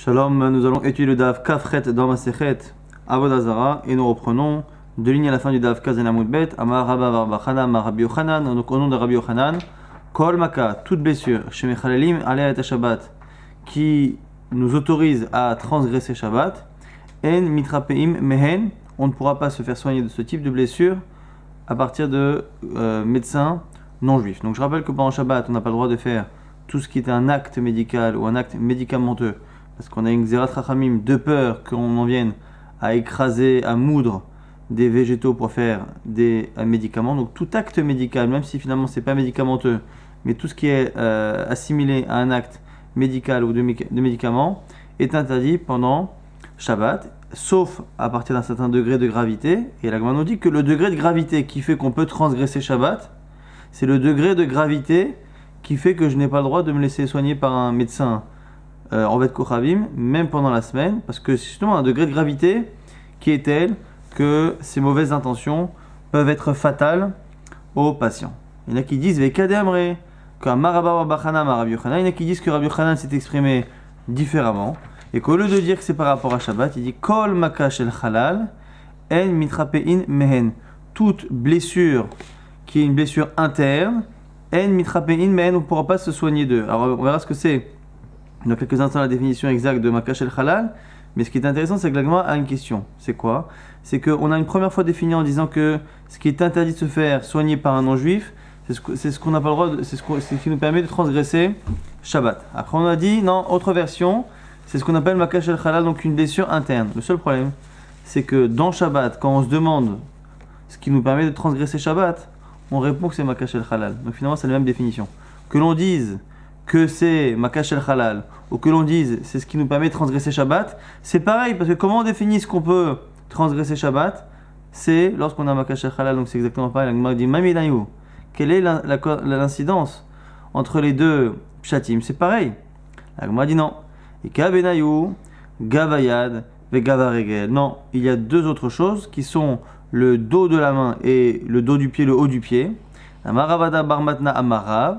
Shalom, nous allons étudier le Daf Kafret dans Masechet Avodah Zara et nous reprenons deux lignes à la fin du Daf Kazen Amud Bet, Amar Rabba Barbachana, Amar Rabbi Yochanan, donc au nom de Rabbi Yochanan, Kol Maka, toute blessure, chez Mechalelim, Alea et Shabbat, qui nous autorise à transgresser Shabbat, En Mitrapeim Mehen, on ne pourra pas se faire soigner de ce type de blessure à partir de médecins non juifs. Donc je rappelle que pendant Shabbat, on n'a pas le droit de faire tout ce qui est un acte médical ou un acte médicamenteux, parce qu'on a une Xerat Rachamim de peur qu'on en vienne à écraser, à moudre des végétaux pour faire des médicaments. Donc tout acte médical, même si finalement c'est pas médicamenteux, mais tout ce qui est assimilé à un acte médical ou de médicament est interdit pendant Shabbat, sauf à partir d'un certain degré de gravité. Et la Gemara nous dit que le degré de gravité qui fait qu'on peut transgresser Shabbat, c'est le degré de gravité qui fait que je n'ai pas le droit de me laisser soigner par un médecin en Bet Kochavim, même pendant la semaine, parce que c'est justement un degré de gravité qui est tel que ces mauvaises intentions peuvent être fatales aux patients. Il y en a qui disent Vekademre, comme Maraba Bachana, Rabbi Yochanan. Il y en a qui disent que Rabbi Yochanan s'est exprimé différemment, et qu'au lieu de dire que c'est par rapport à Shabbat, il dit Kol Maka Shel Halal, En Mitrapein Mehen. Toute blessure qui est une blessure interne, En Mitrapein Mehen, on ne pourra pas se soigner d'eux. Alors on verra ce que c'est dans quelques instants la définition exacte de Maka Shel Halal. Mais ce qui est intéressant, c'est que la Gemara a une question. C'est quoi? C'est qu'on a une première fois défini en disant que ce qui est interdit de se faire soigner par un non-juif, c'est ce qu'on n'a pas le droit, c'est ce qui nous permet de transgresser Shabbat. Après on a dit, non, autre version, c'est ce qu'on appelle Maka Shel Halal, donc une blessure interne. Le seul problème, c'est que dans Shabbat, quand on se demande ce qui nous permet de transgresser Shabbat, on répond que c'est Maka Shel Halal. Donc finalement, c'est la même définition. Que l'on dise que c'est Maka Shel Halal, ou que l'on dise c'est ce qui nous permet de transgresser Shabbat, c'est pareil, parce que comment on définit ce qu'on peut transgresser Shabbat? C'est lorsqu'on a Maka Shel Halal, donc c'est exactement pareil. La Gemara dit Mamilayu. Quelle est l'incidence entre les deux pshatim? C'est pareil. La Gemara dit non. Ika benayu, gavayad, ve gavaregel. Non, il y a deux autres choses qui sont le dos de la main et le dos du pied, le haut du pied. Amaravada barmatna amarav.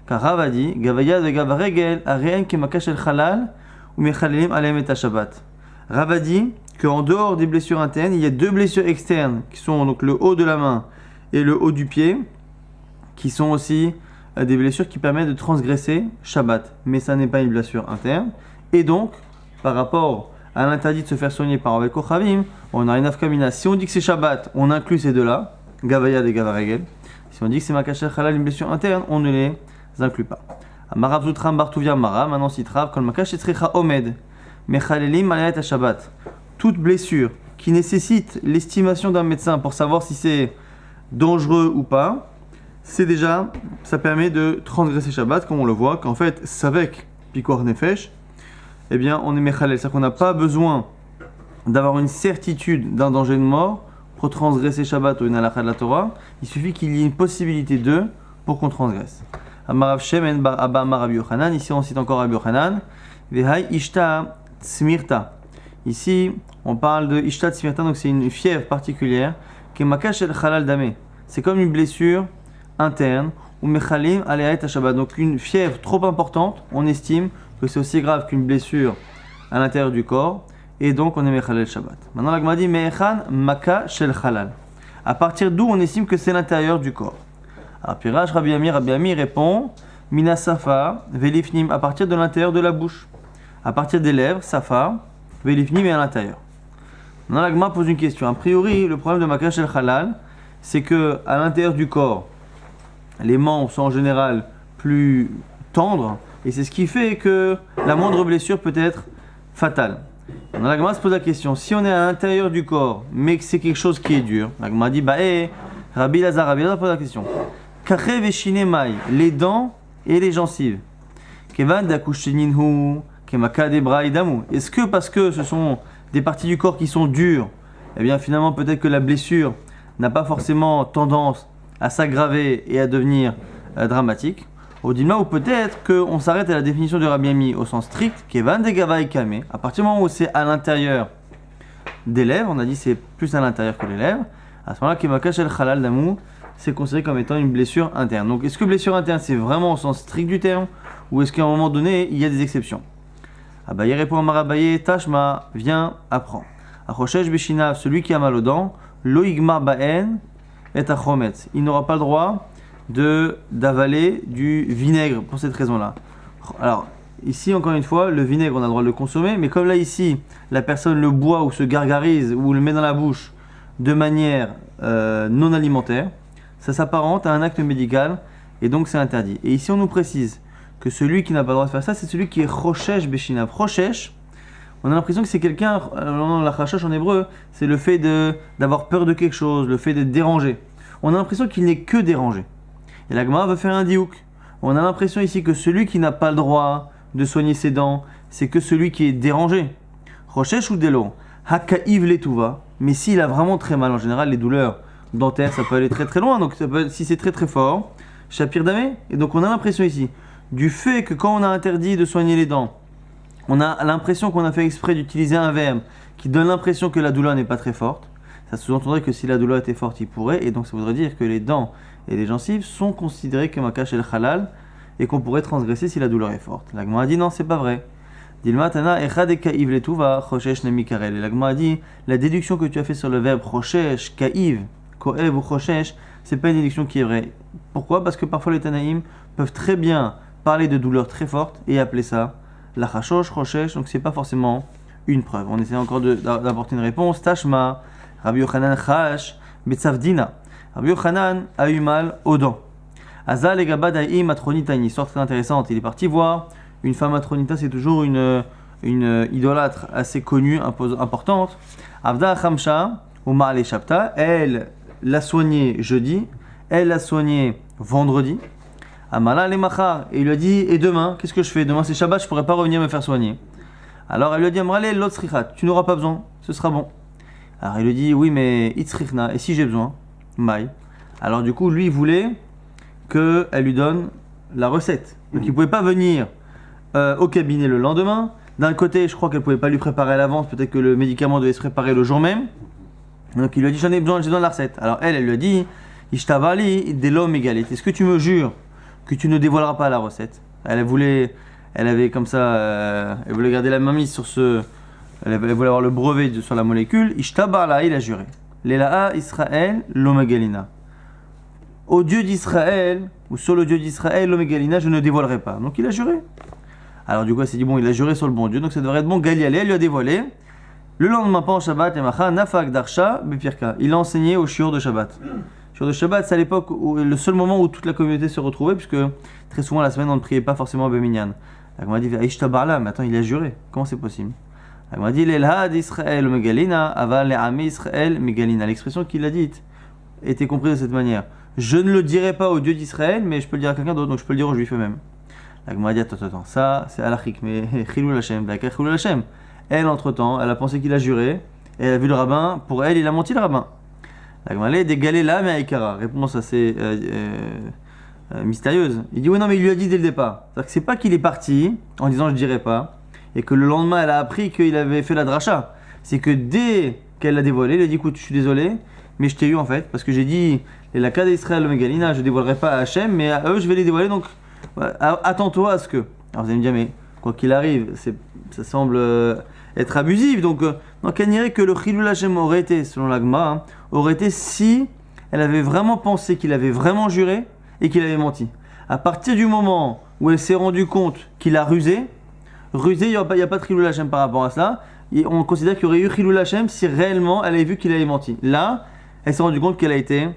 Car Rav a dit, Gavayad et Gavaregel, Areen ki Maka Shel Halal, ou Mechalelim Alem et Shabbat. Rav a dit qu'en dehors des blessures internes, il y a deux blessures externes, qui sont donc le haut de la main et le haut du pied, qui sont aussi des blessures qui permettent de transgresser Shabbat. Mais ça n'est pas une blessure interne. Et donc, par rapport à l'interdit de se faire soigner par Rav Kochavim, on a une afkamina. Si on dit que c'est Shabbat, on inclut ces deux-là, Gavayad et Gavaregel. Si on dit que c'est Maka Shel Halal, une blessure interne, on ne les inclut pas. Marav Zutram Bartuvia Mara, maintenant Sitrav, Kol Maka Shetzricha Omed, Mechalelim Alayat Shabbat. Toute blessure qui nécessite l'estimation d'un médecin pour savoir si c'est dangereux ou pas, c'est déjà, ça permet de transgresser Shabbat, comme on le voit, qu'en fait, c'est avec Pikuach Nefesh, eh bien, on est Mechalel, c'est-à-dire qu'on n'a pas besoin d'avoir une certitude d'un danger de mort pour transgresser Shabbat ou une halakha de la Torah, il suffit qu'il y ait une possibilité d'eux pour qu'on transgresse. Amarav Shemen bar Abba Amar Rabbi Yochanan. Ici on cite encore Rabbi Yochanan. Vehai Ishta Tzmirta. Ici on parle de Ishta Tzmirta, donc c'est une fièvre particulière qui est Maka Shel Halal Dameh. C'est comme une blessure interne ou Mechalim Aleaet Shabbat. Donc une fièvre trop importante, on estime que c'est aussi grave qu'une blessure à l'intérieur du corps et donc on est Mechalel Shabbat. Maintenant la Gemara dit Me'echan Maka Shel Halal. À partir d'où on estime que c'est l'intérieur du corps? Alors, Pirash, Rabbi Ami répond Mina Safa, Velifnim, à partir de l'intérieur de la bouche. À partir des lèvres, Safa, Velifnim est à l'intérieur. Maintenant, la Gemara pose une question. A priori, le problème de Maka Shel Halal, c'est que à l'intérieur du corps, les membres sont en général plus tendres, et c'est ce qui fait que la moindre blessure peut être fatale. Maintenant, la Gemara se pose la question si on est à l'intérieur du corps, mais que c'est quelque chose qui est dur, la Gemara dit Rabbi Lazar pose la question. Kachev et Shinemai, les dents et les gencives. Kevan dakusheninhu, kemaka debra idamu. Est-ce que parce que ce sont des parties du corps qui sont dures, eh bien finalement peut-être que la blessure n'a pas forcément tendance à s'aggraver et à devenir dramatique. Au dilma, ou peut-être qu'on s'arrête à la définition de Rabbi Ami au sens strict, Kevan de gavai kame. À partir du moment où c'est à l'intérieur des lèvres, on a dit c'est plus à l'intérieur que les lèvres, à ce moment-là, kemaka shel halal damu, c'est considéré comme étant une blessure interne. Donc, est-ce que blessure interne, c'est vraiment au sens strict du terme, ou est-ce qu'à un moment donné, il y a des exceptions? Abaye répond à Marabaye, Tashma, viens, apprends. Achoshesh Beshinav, celui qui a mal aux dents, Lo Igmar Baen et Achometz. Il n'aura pas le droit d'avaler du vinaigre pour cette raison-là. Alors, ici, encore une fois, le vinaigre, on a le droit de le consommer, mais comme là, ici, la personne le boit ou se gargarise ou le met dans la bouche de manière non alimentaire, ça s'apparente à un acte médical et donc c'est interdit. Et ici, on nous précise que celui qui n'a pas le droit de faire ça, c'est celui qui est Choshesh Beshinav. Choshesh, on a l'impression que c'est quelqu'un, la chashash en hébreu, c'est le fait d'avoir peur de quelque chose, le fait d'être dérangé. On a l'impression qu'il n'est que dérangé. Et la Gemara veut faire un diouk. On a l'impression ici que celui qui n'a pas le droit de soigner ses dents, c'est que celui qui est dérangé. Choshesh ou Delo, Haka'iv Letuva, mais s'il a vraiment très mal, en général, les douleurs dentaires, ça peut aller très très loin, donc ça peut, si c'est très très fort, Shapir Damé. Et donc on a l'impression ici, du fait que quand on a interdit de soigner les dents, on a l'impression qu'on a fait exprès d'utiliser un verbe qui donne l'impression que la douleur n'est pas très forte. Ça sous-entendrait que si la douleur était forte, il pourrait, et donc ça voudrait dire que les dents et les gencives sont considérées comme un cache el halal et qu'on pourrait transgresser si la douleur est forte. La Gemara a dit non, c'est pas vrai. Dilma Tana echad ka'iv letuva choshesh nemi karel. Et la Gemara a dit la déduction que tu as fait sur le verbe choshesh, ka'iv, ko'ev ou choshesh, c'est pas une déduction qui est vraie. Pourquoi ? Parce que parfois les Tanaïm peuvent très bien parler de douleurs très fortes et appeler ça la chashosh, choshesh, donc c'est pas forcément une preuve. On essaie encore d'apporter une réponse. Tashma, Rabbi Yochanan chash, betzavdina. Rabbi Yochanan a eu mal aux dents. Azal et Gabadaï matronita, une histoire très intéressante. Il est parti voir une femme matronita, c'est toujours une idolâtre assez connue, importante. Avda Khamsha, ou Ma'ale Shabta, elle l'a soigné jeudi, elle l'a soigné vendredi. Amala le machar, et il lui a dit, et demain, qu'est-ce que je fais ? Demain c'est Shabbat, je ne pourrai pas revenir me faire soigner. Alors elle lui a dit, Amrale lotsrichat, tu n'auras pas besoin, ce sera bon. Alors il lui dit, oui mais itzrichna, et si j'ai besoin ? Maï. Alors du coup, lui il voulait qu'elle lui donne la recette. Donc il ne pouvait pas venir au cabinet le lendemain. D'un côté, je crois qu'elle ne pouvait pas lui préparer à l'avance, peut-être que le médicament devait se préparer le jour même. Donc il lui a dit, j'en ai besoin, j'ai besoin de la recette. Alors elle lui a dit, Ishtabali de l'homme égalite. Est-ce que tu me jures que tu ne dévoileras pas la recette ? Elle avait comme ça, elle voulait garder la mainmise sur elle voulait avoir le brevet sur la molécule. Ishtabala, il a juré. L'Elaha Israël, l'Omegalina. Au Dieu d'Israël, ou sur le Dieu d'Israël, l'Omegalina, je ne dévoilerai pas. Donc il a juré. Alors du coup, elle s'est dit, bon, il a juré sur le bon Dieu, donc ça devrait être bon. Galialé, elle lui a dévoilé. Le lendemain, pas en Shabbat, Nafak Darsha, Bepirka. Il a enseigné au shiur de Shabbat. Shiur de Shabbat, c'est à l'époque le seul moment où toute la communauté se retrouvait, puisque très souvent la semaine, on ne priait pas forcément à Beminyan. Elle m'a dit, Ishtabarla, mais attends, il a juré. Comment c'est possible ? Elle m'a dit, l'Elhad Israël Megalina, aval le'amé Israël Megalina. L'expression qu'il a dite était comprise de cette manière. Je ne le dirai pas au Dieu d'Israël, mais je peux le dire à quelqu'un d'autre, donc je peux le dire aux Juifs eux-mêmes. Elle m'a dit, attends, ça c'est halachik, mais Chilul Hashem, Chilul Hashem. Elle, entre-temps, elle a pensé qu'il a juré, et elle a vu le rabbin, pour elle, il a menti le rabbin. La Gemara est d'égaler là, mais Aikara. Réponse assez mystérieuse. Il dit, oui, non, mais il lui a dit dès le départ. C'est-à-dire que c'est pas qu'il est parti en disant je dirai pas, et que le lendemain, elle a appris qu'il avait fait la dracha. C'est que dès qu'elle l'a dévoilé, elle a dit, écoute, je suis désolé, mais je t'ai eu en fait, parce que j'ai dit, les Lakad Israël Megalina, je ne dévoilerai pas à Hachem, mais à eux, je vais les dévoiler, donc attends-toi à ce que. Alors vous allez me dire, mais quoi qu'il arrive, ça semble être abusif, donc elle dirait que le Chilul Hashem aurait été, selon l'Agma, aurait été si elle avait vraiment pensé qu'il avait vraiment juré et qu'il avait menti. À partir du moment où elle s'est rendue compte qu'il a rusé, il n'y a pas de Chilul Hashem par rapport à cela. Et on considère qu'il y aurait eu Chilul Hashem si réellement elle avait vu qu'il avait menti. Là, elle s'est rendue compte qu'elle a été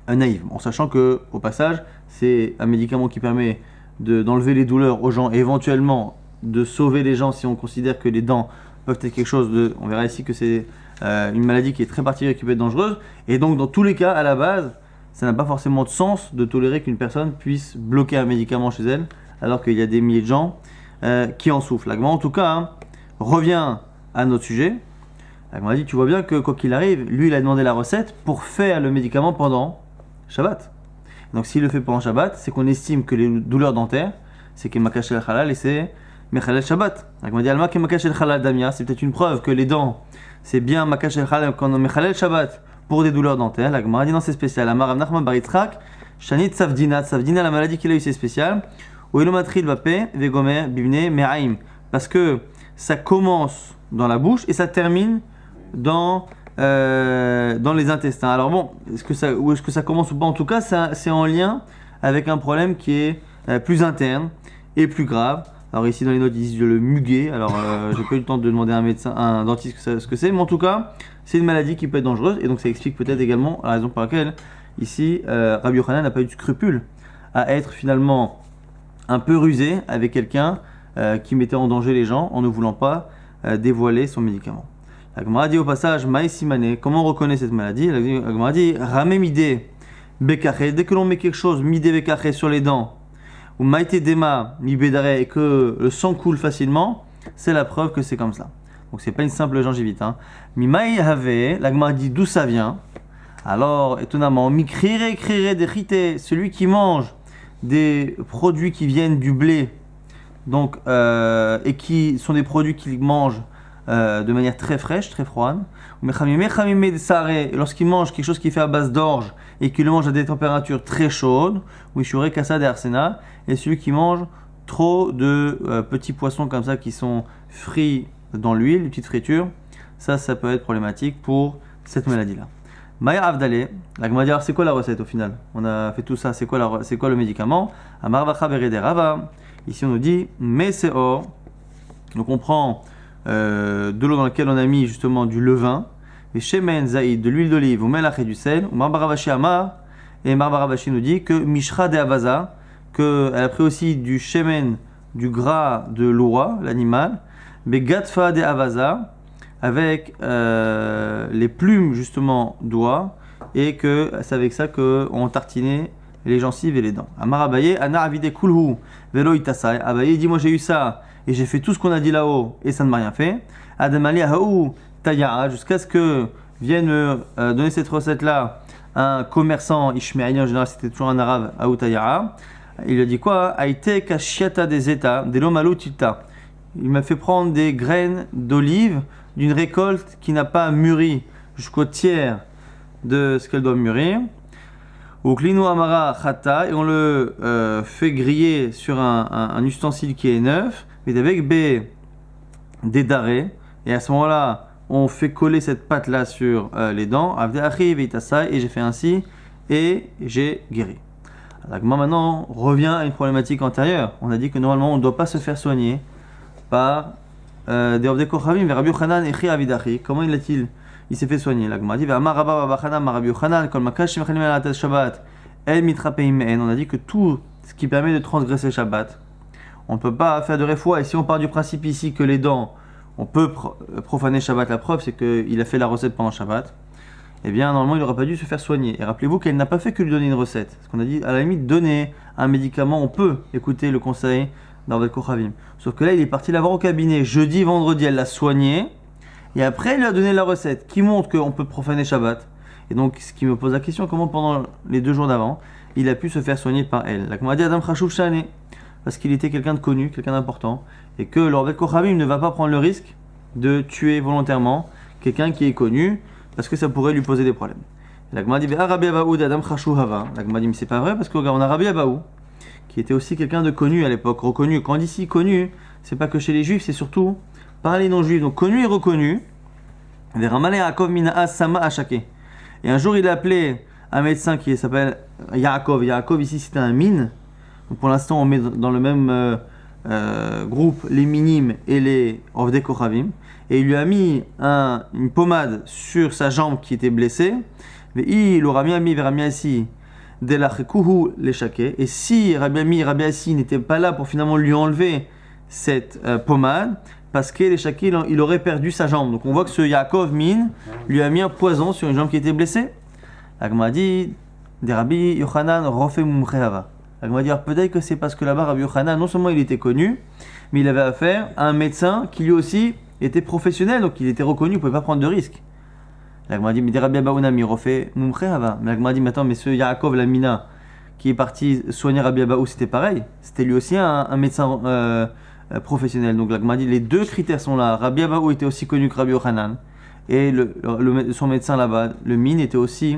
naïve. En sachant que, au passage, c'est un médicament qui permet d'enlever les douleurs aux gens et éventuellement de sauver les gens si on considère que les dents peuvent être quelque chose de. On verra ici que c'est une maladie qui est très particulière et qui peut être dangereuse. Et donc, dans tous les cas, à la base, ça n'a pas forcément de sens de tolérer qu'une personne puisse bloquer un médicament chez elle, alors qu'il y a des milliers de gens qui en souffrent. L'agma, en tout cas, revient à notre sujet. L'agma dit, tu vois bien que quoi qu'il arrive, lui, il a demandé la recette pour faire le médicament pendant Shabbat. Donc, s'il le fait pendant Shabbat, c'est qu'on estime que les douleurs dentaires, c'est qu'il makash el halal et c'est mechalel Shabbat. L'agma dit, alma ke makash el halal damia, c'est peut-être une preuve que les dents, c'est bien makash el halal quand on mechalel Shabbat pour des douleurs dentaires. L'agma dit, non, c'est spécial. Amar Rav Nachman bar Yitzchak, shanit savdina, la maladie qu'il a eu, c'est spécial. Ou elomatril vape, vegomer, bibne, me'aim. parce que ça commence dans la bouche et ça termine dans les intestins. Alors bon, où est-ce que ça commence ou pas? En tout cas, c'est en lien avec un problème qui est plus interne et plus grave. Alors ici dans les notes ils disent le muguet. Alors j'ai pas eu le temps de demander à un dentiste ce que c'est, mais en tout cas c'est une maladie qui peut être dangereuse et donc ça explique peut-être également la raison pour laquelle ici Rabbi Yochanan n'a pas eu de scrupule à être finalement un peu rusé avec quelqu'un qui mettait en danger les gens en ne voulant pas dévoiler son médicament. La Gemara dit au passage Maï Simane, comment on reconnaît cette maladie? La Gemara dit Ramé midé bekaché, dès que l'on met quelque chose midé bekaché sur les dents, ou maïté dema mi bédaré, et que le sang coule facilement, c'est la preuve que c'est comme ça. Donc c'est pas une simple gingivite. Mi maï have, la Gemara dit d'où ça vient. Alors étonnamment, mi krire dechite, celui qui mange des produits qui viennent du blé, donc et qui sont des produits qu'il mange de manière très fraîche, très froide. Lorsqu'il mange quelque chose qui fait à base d'orge et qu'il le mange à des températures très chaudes, et celui qui mange trop de petits poissons comme ça qui sont frits dans l'huile, les petites fritures, ça peut être problématique pour cette maladie-là. Maya Avdale, la Gemara dit alors c'est quoi la recette au final? On a fait tout ça, c'est quoi le médicament? Amarvacha berede rava. Ici on nous dit meseor. Donc on prend de l'eau dans laquelle on a mis justement du levain, et shemen zaïd, de l'huile d'olive, ou melach et du sel, ou marbaravashi amar, et marbaravashi nous dit que mishra de avaza, qu'elle a pris aussi du shemen, du gras de l'oie, l'animal, mais gatfa de avaza, avec les plumes justement d'oie, et que c'est avec ça qu'on tartinait les gencives et les dents. Amar Abaye, ana avide kulhu, velo itasai. Abaye dit moi j'ai eu ça, et j'ai fait tout ce qu'on a dit là-haut, et ça ne m'a rien fait. Adamali haou taya'a, jusqu'à ce que vienne me donner cette recette-là un commerçant ishmaélien, en général c'était toujours un arabe, haou taya'a. Il lui a dit quoi? Aïte kashiata des états, de l'omalu tilta. Il m'a fait prendre des graines d'olive d'une récolte qui n'a pas mûri jusqu'au tiers de ce qu'elle doit mûrir. Au klinu amara chata, et on le fait griller sur un ustensile qui est neuf, mais avec des darés, et à ce moment-là, on fait coller cette pâte-là sur les dents, et j'ai fait ainsi, et j'ai guéri. Alors, maintenant, on revient à une problématique antérieure. On a dit que normalement, on ne doit pas se faire soigner par des Ovdei Kochavim, vers Rabbi Yochanan et Chi Avidachi. Comment il s'est fait soigner? La Gemara dit on a dit que tout ce qui permet de transgresser Shabbat, on ne peut pas faire de réfoua. Et si on part du principe ici que les dents, on peut profaner Shabbat, la preuve c'est qu'il a fait la recette pendant Shabbat, eh bien normalement il n'aurait pas dû se faire soigner. Et rappelez-vous qu'elle n'a pas fait que lui donner une recette. Parce qu'on a dit à la limite donner un médicament, on peut écouter le conseil d'Ovdei Kochavim. Sauf que là il est parti la voir au cabinet jeudi, vendredi, elle l'a soigné. Et après, il lui a donné la recette qui montre qu'on peut profaner Shabbat. Et donc, ce qui me pose la question, comment pendant les 2 jours d'avant, il a pu se faire soigner par elle. La Gemara dit Adam Chashuv Shane, parce qu'il était quelqu'un de connu, quelqu'un d'important, et que l'Ovdei Kochavim ne va pas prendre le risque de tuer volontairement quelqu'un qui est connu, parce que ça pourrait lui poser des problèmes. Et la Gemara dit Rabbi Abaou d'Adam Chashuv Hava. La Gemara dit mais c'est pas vrai, parce qu'on a Rabbi Abaou, qui était aussi quelqu'un de connu à l'époque, reconnu. Quand on dit ici connu, c'est pas que chez les juifs, c'est surtout par les non-juifs, donc connu et reconnu. Et un jour, il a appelé un médecin qui s'appelle Yaakov. Yaakov, ici, c'était un mine. Donc, pour l'instant, on met dans le même groupe les minimes et les Ovdei Kochavim. Et il lui a mis une pommade sur sa jambe qui était blessée. Et si Rabbi Assi n'était pas là pour finalement lui enlever cette pommade, parce que les shakil, il aurait perdu sa jambe. Donc on voit que ce Yaakov Min lui a mis un poison sur une jambe qui était blessée. La Gemara dit des Rabbi Yochanan Rofe Mumchehava. La Gemara dit peut-être que c'est parce que là-bas Rabbi Yochanan, non seulement il était connu, mais il avait affaire à un médecin qui lui aussi était professionnel, donc il était reconnu, il ne pouvait pas prendre de risques. La Gemara dit mais des Rabbi Abaounami Rofe Mumchehava. Mais la Gemara dit mais attends, mais ce Yaakov Lamina qui est parti soigner Rabbi Abaou, c'était pareil. C'était lui aussi un médecin professionnel. Donc la Gemara dit les 2 critères sont là. Rabbi Abaou était aussi connu que Rabbi Yochanan, et son médecin là-bas, le mine, était aussi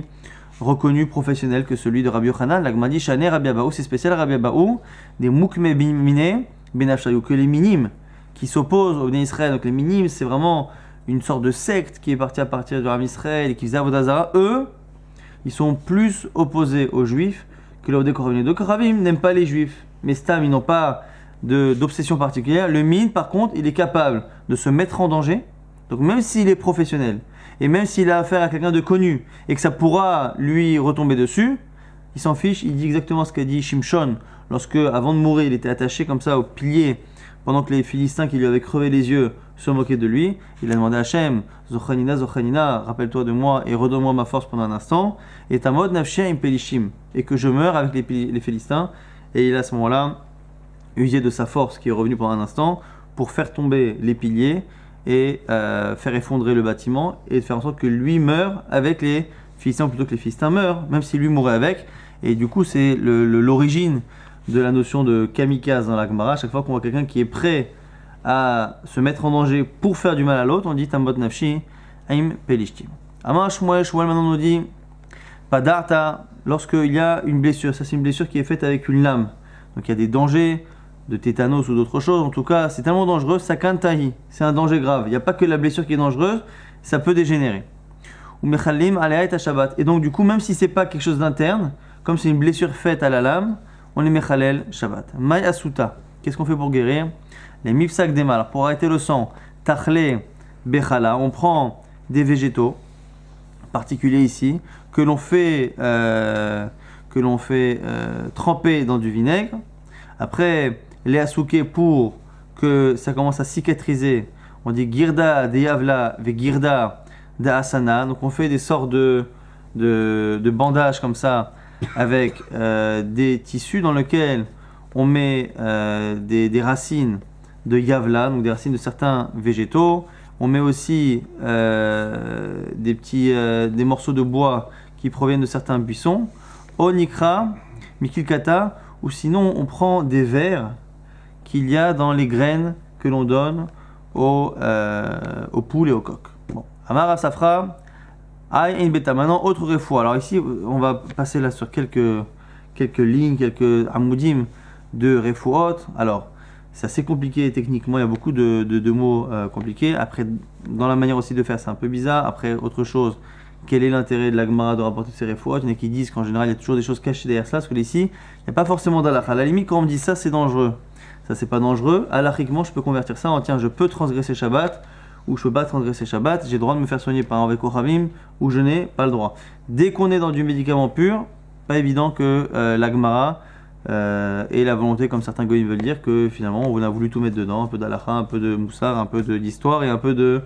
reconnu professionnel que celui de Rabbi Yochanan. La Gemara dit Shané Rabbi Abaou, c'est spécial Rabbi Abaou, des Moukme Mine Benafshayou, que les minimes qui s'opposent aux Bnei Israël, donc les minimes, c'est vraiment une sorte de secte qui est partie à partir de Ram Israël et qui faisait Avodah Zara, eux, ils sont plus opposés aux juifs que les Koravim. Les Koravim n'aiment pas les juifs, mais Stam, ils n'ont pas d'obsession particulière. Le mine, par contre, il est capable de se mettre en danger, donc même s'il est professionnel, et même s'il a affaire à quelqu'un de connu, et que ça pourra lui retomber dessus, il s'en fiche, il dit exactement ce qu'a dit Shimshon, lorsque, avant de mourir, il était attaché comme ça au pilier, pendant que les Philistins qui lui avaient crevé les yeux se moquaient de lui. Il a demandé à Hachem, Zochanina, Zochanina, rappelle-toi de moi et redonne-moi ma force pendant un instant, et Tamod Nafshia im Pelishim, et que je meure avec les Philistins. Et il a à ce moment-là usé de sa force qui est revenue pendant un instant pour faire tomber les piliers et faire effondrer le bâtiment et faire en sorte que lui meure avec les Philistins plutôt que les Philistins meurent, même si lui mourait avec. Et du coup, c'est l'origine de la notion de kamikaze dans la Gemara. À chaque fois qu'on voit quelqu'un qui est prêt à se mettre en danger pour faire du mal à l'autre, on dit Tambot Nafshi Aim Pelishtim. Amar Shmuel maintenant nous dit Padarta, lorsqu'il y a une blessure, ça c'est une blessure qui est faite avec une lame. Donc il y a des dangers de tétanos ou d'autres choses. En tout cas, c'est tellement dangereux, sakantahi, c'est un danger grave. Il n'y a pas que la blessure qui est dangereuse, ça peut dégénérer. Ou mechalim alayat Shabbat. Et donc du coup, même si c'est pas quelque chose d'interne, comme c'est une blessure faite à la lame, on les mechalel Shabbat. May asuta. Qu'est-ce qu'on fait pour guérir? Les mifsak des mal. Pour arrêter le sang, tachle bechala. On prend des végétaux particuliers ici que l'on fait tremper dans du vinaigre. Après, les asuke pour que ça commence à cicatriser. On dit girda de yavla ve girda de asana. Donc on fait des sortes de bandages comme ça avec des tissus dans lesquels on met des racines de yavla, donc des racines de certains végétaux. On met aussi des morceaux de bois qui proviennent de certains buissons. Onikra, mikilkata, ou sinon on prend des vers qu'il y a dans les graines que l'on donne aux poules et aux coqs. Bon. Amara Safra, Aïn Beta. Maintenant, autre refoua. Alors ici, on va passer là sur quelques lignes, quelques amoudim de refouot. Alors, c'est assez compliqué techniquement, il y a beaucoup de mots compliqués. Après, dans la manière aussi de faire, c'est un peu bizarre. Après, autre chose, quel est l'intérêt de la Gemara de rapporter ces refouot? Il y en a qui disent qu'en général, il y a toujours des choses cachées derrière cela, parce que ici, il n'y a pas forcément d'alakha. À la limite, quand on me dit ça, c'est dangereux. Ça, c'est pas dangereux. Alachiquement, je peux convertir ça en tiens, je peux transgresser Shabbat, ou je peux pas transgresser Shabbat, j'ai le droit de me faire soigner par un Vekoravim, ou je n'ai pas le droit. Dès qu'on est dans du médicament pur, pas évident que la Gemara ait la volonté, comme certains goyim veulent dire, que finalement on a voulu tout mettre dedans, un peu d'alakha, un peu de moussar, un peu d'histoire et un peu de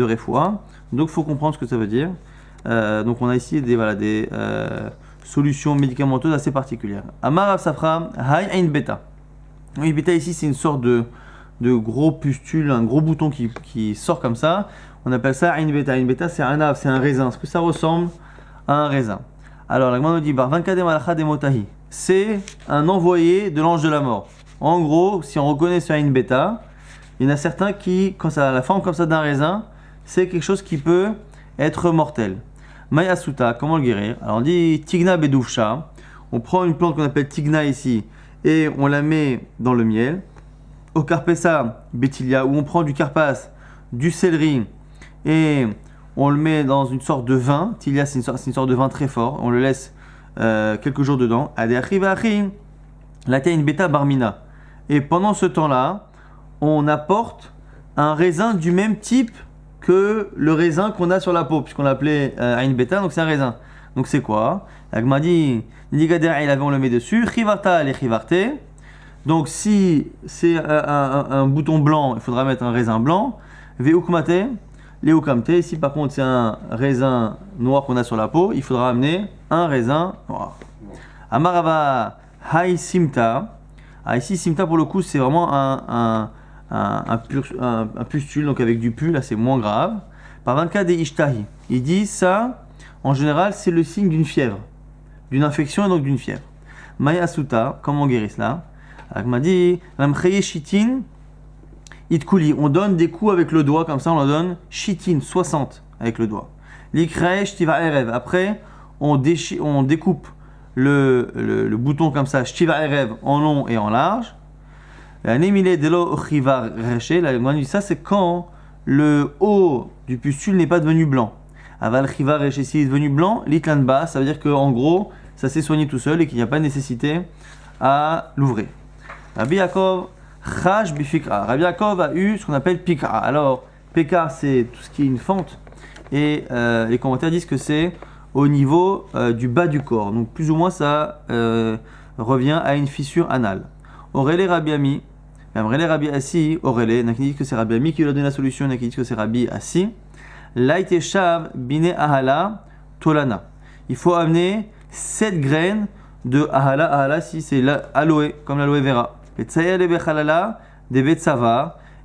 refoua. Donc il faut comprendre ce que ça veut dire. Donc on a ici des solutions médicamenteuses assez particulières. Amar Rav Safra, Hay Ein Beta. Oui, bêta ici c'est une sorte de gros pustule, un gros bouton qui sort comme ça. On appelle ça Ein Beta. Ein Beta c'est un arbre, c'est un raisin. Est-ce que ça ressemble à un raisin? Alors la Gemara nous dit Barvanka de Malacha de Motahi. C'est un envoyé de l'ange de la mort. En gros, si on reconnaît ce Ein Beta, il y en a certains qui, quand ça a la forme comme ça d'un raisin, c'est quelque chose qui peut être mortel. Maya Suta, comment le guérir? Alors on dit Tigna Bedoufcha. On prend une plante qu'on appelle Tigna ici et on la met dans le miel. Au Carpessa Betilia, où on prend du carpas, du céleri et on le met dans une sorte de vin. Tilia, c'est une sorte de vin très fort. On le laisse quelques jours dedans. La une bêta barmina. Et pendant ce temps-là, on apporte un raisin du même type que le raisin qu'on a sur la peau, puisqu'on l'appelait Ain Beta, donc c'est un raisin. Donc c'est quoi? La Gemara dit, on le met dessus, Chivarta les Chivarte. Donc si c'est un bouton blanc, il faudra mettre un raisin blanc. Veukmate, Léukamte. Si par contre c'est un raisin noir qu'on a sur la peau, il faudra amener un raisin noir. Amarava Hai Simta. Ici Simta pour le coup c'est vraiment un pustule, donc avec du pu, là c'est moins grave. Par 24 des Ishtahi. Il dit ça, en général c'est le signe d'une fièvre, d'une infection et donc d'une fièvre. Maya Suta, comment on guérit cela? Alors, il m'a dit, on donne des coups avec le doigt, comme ça on en donne shitin, 60 avec le doigt. L'ikresh tiva erev. Après, on découpe le bouton comme ça, shtiva erev, en long et en large. Anémilé delo chivar reché, la Gemara dit ça, c'est quand le haut du pustule n'est pas devenu blanc. Aval chivar reché, s'il est devenu blanc, l'itlan bas, ça veut dire qu'en gros, ça s'est soigné tout seul et qu'il n'y a pas de nécessité à l'ouvrir. Rabbi Yaakov, chaj bifikra. Rabbi Yaakov a eu ce qu'on appelle pikra. Alors, pikra, c'est tout ce qui est une fente. Et les commentaires disent que c'est au niveau du bas du corps. Donc, plus ou moins, ça revient à une fissure anale. Aurélé Rabbi Ami, Aurélé Rabbi Assi, Aurélé, il y en a qui disent que c'est Rabbi Ami qui lui a donné la solution, il y en a qui disent que c'est Rabbi Assi. Laïte shav bine ahala tolana. Il faut amener 7 graines de ahala. Ahala, si c'est l'aloe, comme l'aloe vera.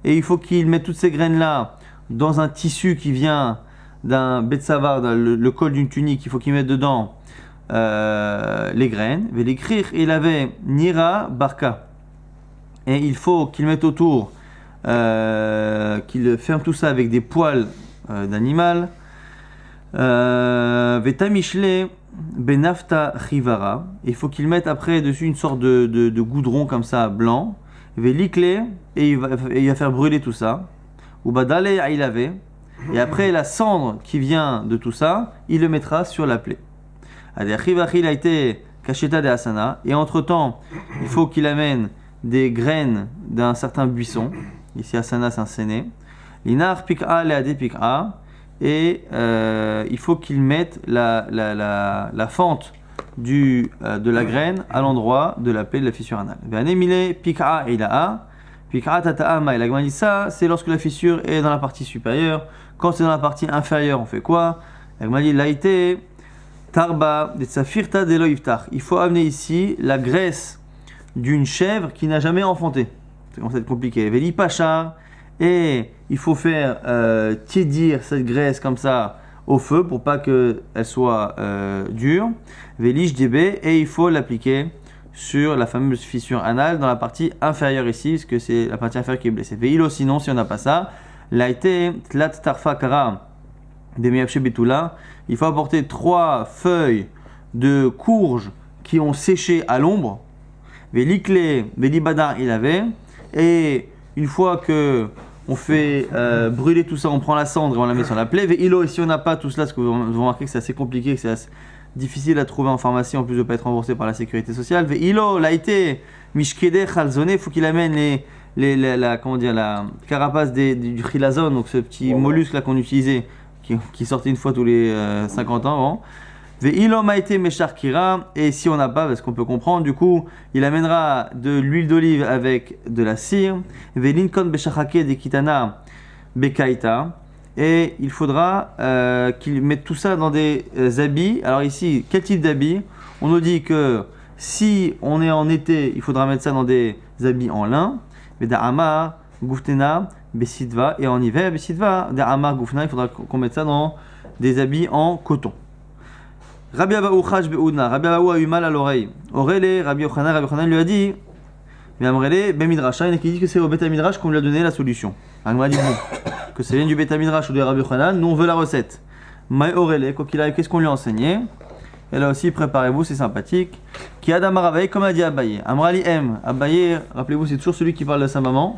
Et il faut qu'il mette toutes ces graines-là dans un tissu qui vient d'un betsavar, le col d'une tunique. Il faut qu'il mette dedans les graines. Et l'écrire, il avait nira barka. Et il faut qu'il mette autour, qu'il ferme tout ça avec des poils d'animal. Vetamichle benafta chivara. Il faut qu'il mette après dessus une sorte de goudron comme ça blanc. Velikle, et il va faire brûler tout ça. Ou badale ailave. Et après la cendre qui vient de tout ça, il le mettra sur la plaie. Adechivachi, il a été kacheta de asana. Et entre temps, il faut qu'il amène des graines d'un certain buisson. Ici asana c'est un séné. Linar pik'a leade pik'a. Et il faut qu'il mette la fente de la graine à l'endroit de la plaie de la fissure anale. Ve'anemile pik'a ila'a. Pik'a tata'a ma. La Gemara dit ça, c'est lorsque la fissure est dans la partie supérieure. Quand c'est dans la partie inférieure, on fait quoi? La Gemara dit laïté tarba de tsafirta de loïftar. Il faut amener ici la graisse d'une chèvre qui n'a jamais enfanté. C'est comme ça compliqué. Veli pachar. Et il faut faire tiédir cette graisse comme ça au feu pour pas qu'elle soit dure. Veli jdébé. Et il faut l'appliquer sur la fameuse fissure anale dans la partie inférieure ici, parce que c'est la partie inférieure qui est blessée. Veilo, sinon, si on n'a pas ça, laïté tlat tarfa kara de miyapche betula. Il faut apporter 3 feuilles de courge qui ont séché à l'ombre. Velikle, velibadar il avait. Et une fois que on fait brûler tout ça, on prend la cendre et on la met sur la plaie. Veilo, et si on n'a pas tout cela, parce que vous remarquez que c'est assez compliqué, que c'est assez difficile à trouver en pharmacie en plus de ne pas être remboursé par la sécurité sociale. Veilo, laïté, mishkede khalzone, il faut qu'il amène la carapace du chilazone, donc ce petit mollusque là qu'on utilisait, qui sortait une fois tous les 50 ans avant. Ve'ilo maïté meshar kira, et si on n'a pas, parce qu'on peut comprendre, du coup, il amènera de l'huile d'olive avec de la cire. Ve'linkon beshachake de kitana bekaita, et il faudra qu'il mette tout ça dans des habits. Alors ici, quel type d'habits? On nous dit que si on est en été, il faudra mettre ça dans des habits en lin. Ve'da'amar guftena besidva, et en hiver, besidva, da'amar guftena, il faudra qu'on mette ça dans des habits en coton. Rabbi Abaou Chaj Beoudna. Rabbi Abaou a eu mal à l'oreille. Aurélé, Rabbi Yochanan lui a dit, mais Amrélé, Ben Midrash, il y en a qui disent que c'est au Beth Midrash qu'on lui a donné la solution. Alors, on a dit que ça vient du Beth Midrash ou de Rabbi Yochanan, nous on veut la recette. Mais Aurélé, quoi qu'il arrive, qu'est-ce qu'on lui a enseigné? Et là aussi, préparez-vous, c'est sympathique. Qui a d'Amarabaye, comme a dit Abaye. Amrali M. Abaye, rappelez-vous, c'est toujours celui qui parle de sa maman.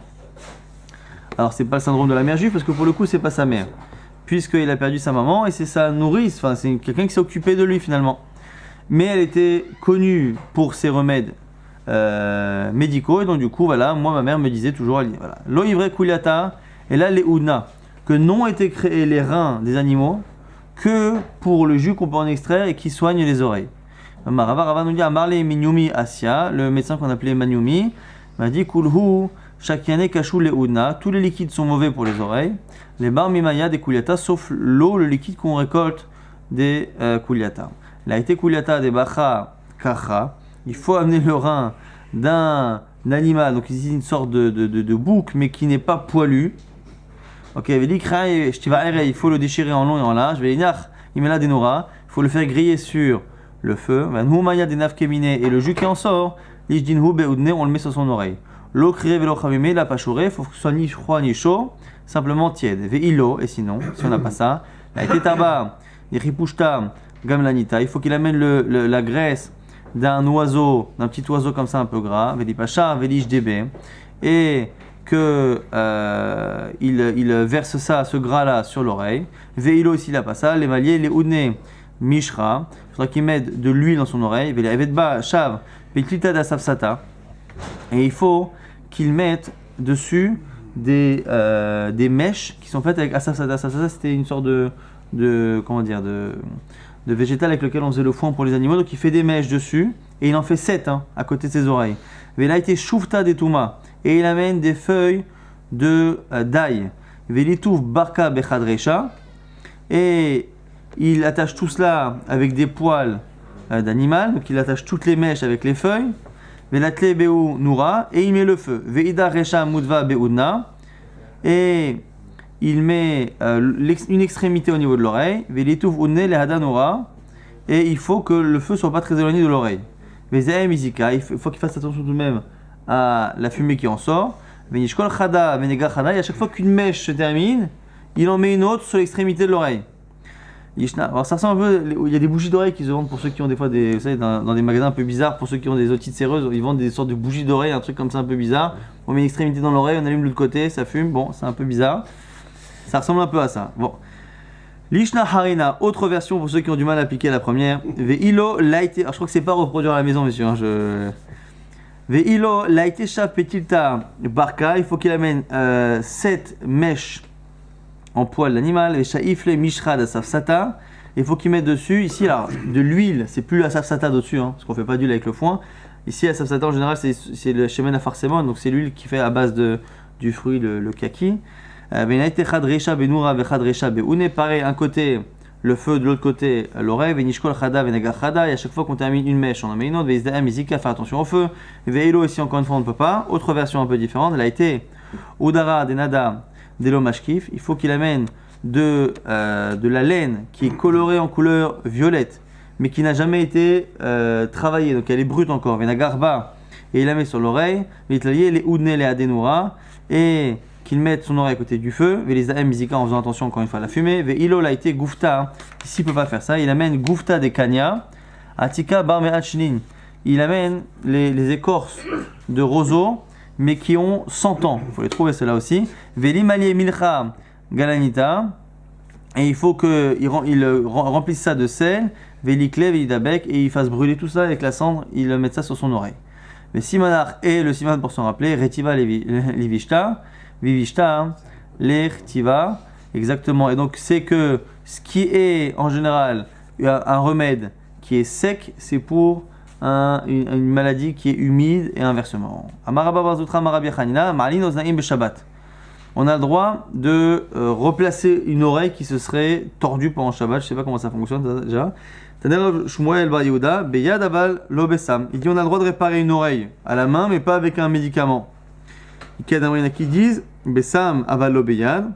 Alors, c'est pas le syndrome de la mère juive, parce que pour le coup, c'est pas sa mère. Puisqu'il a perdu sa maman et c'est sa nourrice, enfin c'est quelqu'un qui s'est occupé de lui finalement. Mais elle était connue pour ses remèdes médicaux, et donc du coup voilà, moi ma mère me disait toujours, voilà, lo ivre kuliata, et là les oudna, que n'ont été créés les reins des animaux que pour le jus qu'on peut en extraire et qui soigne les oreilles. Rava nous dit, Amarle Minyumi Asia, le médecin qu'on appelait Manyumi, m'a dit kulhu shakiane kashu le oudna, tous les liquides sont mauvais pour les oreilles. Les bar mimaya des kuliata, sauf l'eau, le liquide qu'on récolte des kuliata. La été kuliata des bacha kacha, il faut amener le rein d'un animal, donc ici une sorte de bouc, mais qui n'est pas poilu. Ok, il faut le déchirer en long et en large. Il faut le faire griller sur le feu. Et le jus qui en sort, on le met sur son oreille. L'eau criée vélo chavimé, la pachouré, il faut que ce soit ni froid ni chaud, simplement tiède. Ve'ilo, et sinon, si on n'a pas ça, la tetaba, les ripushta, gamlanita, il faut qu'il amène la graisse d'un oiseau, d'un petit oiseau comme ça un peu gras, veli pacha, veli jdebe, et que il verse ça, ce gras-là, sur l'oreille. Veilo, s'il n'a pas ça, les maliers, les oudne mishra, il faudra qu'il mette de l'huile dans son oreille. Vele avedba shav, petlita da safsata, et il faut qu'il mette dessus des mèches qui sont faites avec asafsata. Asafsata, c'était une sorte de végétal avec lequel on faisait le foin pour les animaux. Donc il fait des mèches dessus et il en fait 7 à côté de ses oreilles. Vela été shufta de touma, et il amène des feuilles de d'ail. Velitouf barka bechadresha, et il attache tout cela avec des poils d'animal. Donc il attache toutes les mèches avec les feuilles. Velatle beu noura, et il met le feu. Veida resha mudva beudna, et il met une extrémité au niveau de l'oreille. Velitouf udne lehada noura, et il faut que le feu soit pas très éloigné de l'oreille. Vezeh mizika, il faut qu'il fasse attention tout de même à la fumée qui en sort. Venishkol chada venega chada, et à chaque fois qu'une mèche se termine, il en met une autre sur l'extrémité de l'oreille. Alors ça ressemble un peu, il y a des bougies d'oreille qui se vendent pour ceux qui ont des fois des, vous savez, dans des magasins un peu bizarres, pour ceux qui ont des otites séreuses, ils vendent des sortes de bougies d'oreille, un truc comme ça un peu bizarre. On met une extrémité dans l'oreille, on allume de l'autre côté, ça fume, bon, c'est un peu bizarre. Ça ressemble un peu à ça. Bon. Lishna harina, autre version pour ceux qui ont du mal à appliquer la première. Ve'ilo laïté, alors je crois que c'est pas à reproduire à la maison, monsieur. Ve'ilo laïté shav petilta barka, il faut qu'il amène 7 mèches en poil d'animal. Et shaifle mishra da safsata, il faut qu'il mette dessus, ici, alors, de l'huile, c'est plus la safsata dessus, parce qu'on fait pas d'huile avec le foin. Ici, la safsata en général, c'est le shemen afarsemon, donc c'est l'huile qui fait à base du fruit, le kaki. Pareil, un côté le feu, de l'autre côté l'oreille. Et à chaque fois qu'on termine une mèche, on en met une autre. Faire attention au feu. Veilo, ici encore une fois on ne peut pas. Autre version un peu différente, elle a été Udara denada delo mashkif. Il faut qu'il amène de la laine qui est colorée en couleur violette, mais qui n'a jamais été travaillée, donc elle est brute encore. Venagarba, et il la met sur l'oreille. Les udne les adenura, et qu'il mette son oreille à côté du feu, Velizaem Mizika en faisant attention encore une fois à la fumée, Veilo l'a été Goufta, ici il ne peut pas faire ça, il amène Goufta des Kanya, Atika Barme Hachlin, il amène les écorces de roseau, mais qui ont 100 ans, il faut les trouver ceux-là aussi, Velimalié Milcha Galanita, et il faut qu'il remplisse ça de sel, Velikle Velidabek, et il fasse brûler tout ça avec la cendre, il met ça sur son oreille. Mais Simanar et le Siman pour s'en rappeler, Retiva Levishta, Vivishta, l'Ertiva, exactement. Et donc, c'est que ce qui est en général un remède qui est sec, c'est pour une maladie qui est humide et inversement. On a le droit de replacer une oreille qui se serait tordue pendant Shabbat. Je ne sais pas comment ça fonctionne déjà. Il dit on a le droit de réparer une oreille à la main, mais pas avec un médicament. Il y en a qui disent Bessam avalo beyad,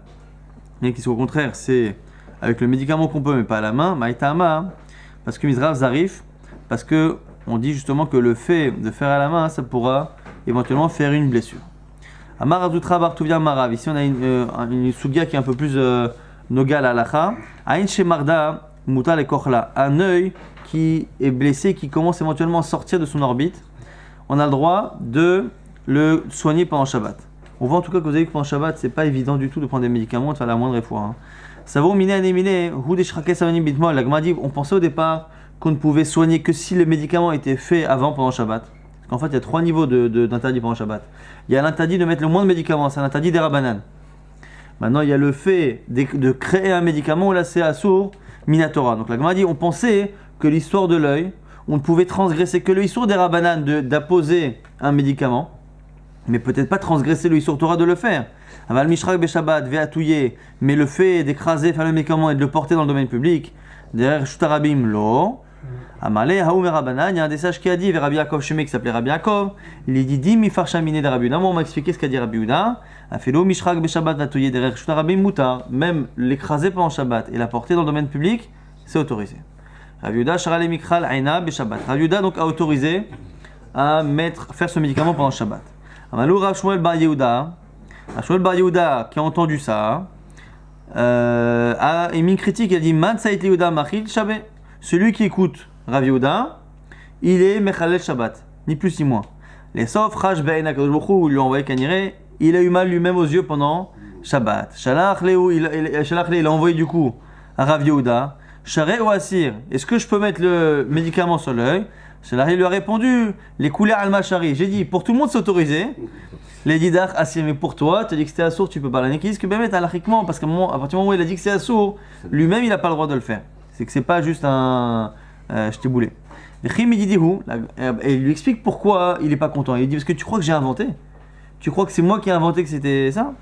il y en a qui sont au contraire, c'est avec le médicament qu'on peut, mais pas à la main. Maïtama, parce que Mizrav Zarif, parce que on dit justement que le fait de faire à la main, ça pourra éventuellement faire une blessure. Amar Azutra Bartuvia Marav, ici on a une sugia qui est un peu plus nogal à l'akha. Aïn Shemarda Muta le Kochla, un œil qui est blessé, qui commence éventuellement à sortir de son orbite, on a le droit de le soigner pendant Shabbat. On voit en tout cas que vous avez que pendant Shabbat, c'est pas évident du tout de prendre des médicaments, de faire la moindre fois. Ça vaut miné anéminé, la Gemara dit, on pensait au départ qu'on ne pouvait soigner que si le médicament était fait avant pendant Shabbat. Parce qu'en fait, il y a 3 niveaux d'interdit pendant Shabbat. Il y a l'interdit de mettre le moins de médicaments, c'est l'interdit des Rabbanan. Maintenant, il y a le fait de créer un médicament, là c'est Assour Minatora. Donc la Gemara dit, on pensait que l'histoire de l'œil, on ne pouvait transgresser que le Issour des Rabbanan d'apposer un médicament, mais peut-être pas transgresser le Issour Torah de le faire. Aval Mishrak Beshabbat, Ve'atouye, mais le fait d'écraser, faire le médicament et de le porter dans le domaine public, derrière Shutarabim, lo. Amale, Haoum et Rabbanan, il y a un des sages qui a dit, vers Rabbi Yaakov Shemé qui s'appelait Rabbi Yaakov, il est dit, Dim Farchamine de Rabbi Yehuda. Moi, on m'a expliqué ce qu'a dit Rabbi Yehuda. Afelo Mishrak Beshabbat, Ve'atouye, derrière Shutarabim, Mutar. Même l'écraser pendant Shabbat et la porter dans le domaine public, c'est autorisé. Rabbi Yehuda, Sharale Mikral, Aina, Beshabbat. Rabbi Yehuda donc a autorisé à faire ce médicament pendant Shabbat. Amalou Rav Shmuel Bar Yehuda, Shmuel Bar Yehuda qui a entendu ça, a émis une critique, il a dit Man Saït Yehuda Machil Shabbat. Celui qui écoute Rav Yehuda, il est Mechalel Shabbat, ni plus ni moins. Les sauf, Rash Be'en HaKadosh Baruch Hu, lui a envoyé Kaniré, il a eu mal lui-même aux yeux pendant Shabbat. Shalach Léou, il a envoyé du coup à Rav Yehuda, Sharé ou Asir, est-ce que je peux mettre le médicament sur l'œil? Shalach lui a répondu, les couleurs al-mashari. J'ai dit, pour tout le monde c'est autorisé. Les didach Asir, mais pour toi, tu as dit que c'était assourd, tu peux pas l'année. Qu'est-ce que Bémet, alachiquement, parce qu'à partir du moment où il a dit que c'est assourd, lui-même il n'a pas le droit de le faire. C'est que c'est pas juste un. Je t'ai boulé. Et il lui explique pourquoi il n'est pas content. Il dit, parce que tu crois que j'ai inventé? Tu crois que c'est moi qui ai inventé que c'était ça?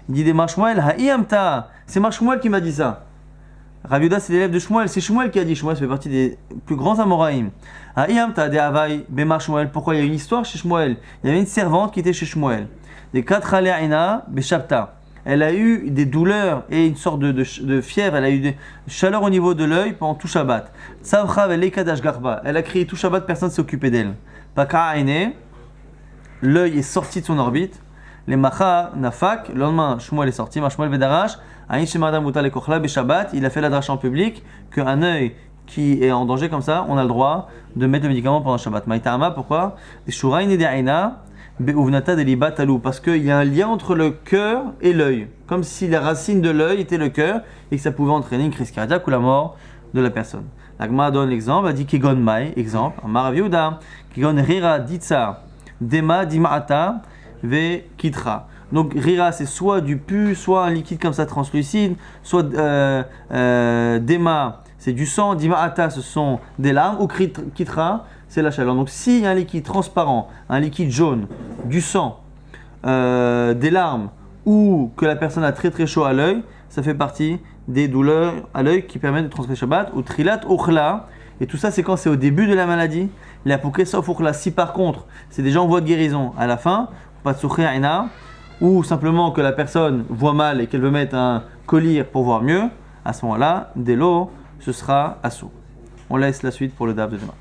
Il dit des Marshmuel, Ha'iyamta, c'est Marshmuel qui m'a dit ça. Rav Yehuda, c'est l'élève de Shmuel, c'est Shmuel qui a dit. Shmuel, ça fait partie des plus grands Amoraïm. Ha'iyamta de Havai, Bemar Shmuel. Pourquoi il y a une histoire chez Shmuel? Il y avait une servante qui était chez Shmuel. Des 4 Ale'ina, Beshabta. Elle a eu des douleurs et une sorte de fièvre, elle a eu des chaleurs au niveau de l'œil pendant tout Shabbat. Tzavchav Eleikadash Garba. Elle a crié tout Shabbat, personne ne s'est occupé d'elle. Paka'aine, l'œil est sorti de son orbite. Les macha nafak, le lendemain, Shmuel est sorti, Shmuel Vedarash, il a fait la dracha en public qu'un œil qui est en danger comme ça, on a le droit de mettre le médicament pendant Shabbat. Maïtama, pourquoi? Parce qu'il y a un lien entre le cœur et l'œil, comme si la racine de l'œil était le cœur et que ça pouvait entraîner une crise cardiaque ou la mort de la personne. L'Agma donne l'exemple, elle dit Kegon Mai, exemple, Amar Yehuda, Kegon Rira Ditsa, Dema Dima'ata, Ve Kitra. Donc Rira c'est soit du pu, soit un liquide comme ça translucide, soit Dema c'est du sang, Dima'ata ce sont des larmes, ou Kitra c'est la chaleur. Donc s'il y a un liquide transparent, un liquide jaune, du sang, des larmes, ou que la personne a très très chaud à l'œil, ça fait partie des douleurs à l'œil qui permettent de transgresser Shabbat, ou Trilat Ochla, et tout ça c'est quand c'est au début de la maladie, la Pouké sauf Ochla. Si par contre c'est déjà en voie de guérison à la fin, pas de Soukhé Aina, ou simplement que la personne voit mal et qu'elle veut mettre un collier pour voir mieux, à ce moment-là, dès l'eau, ce sera assaut. On laisse la suite pour le DAF de demain.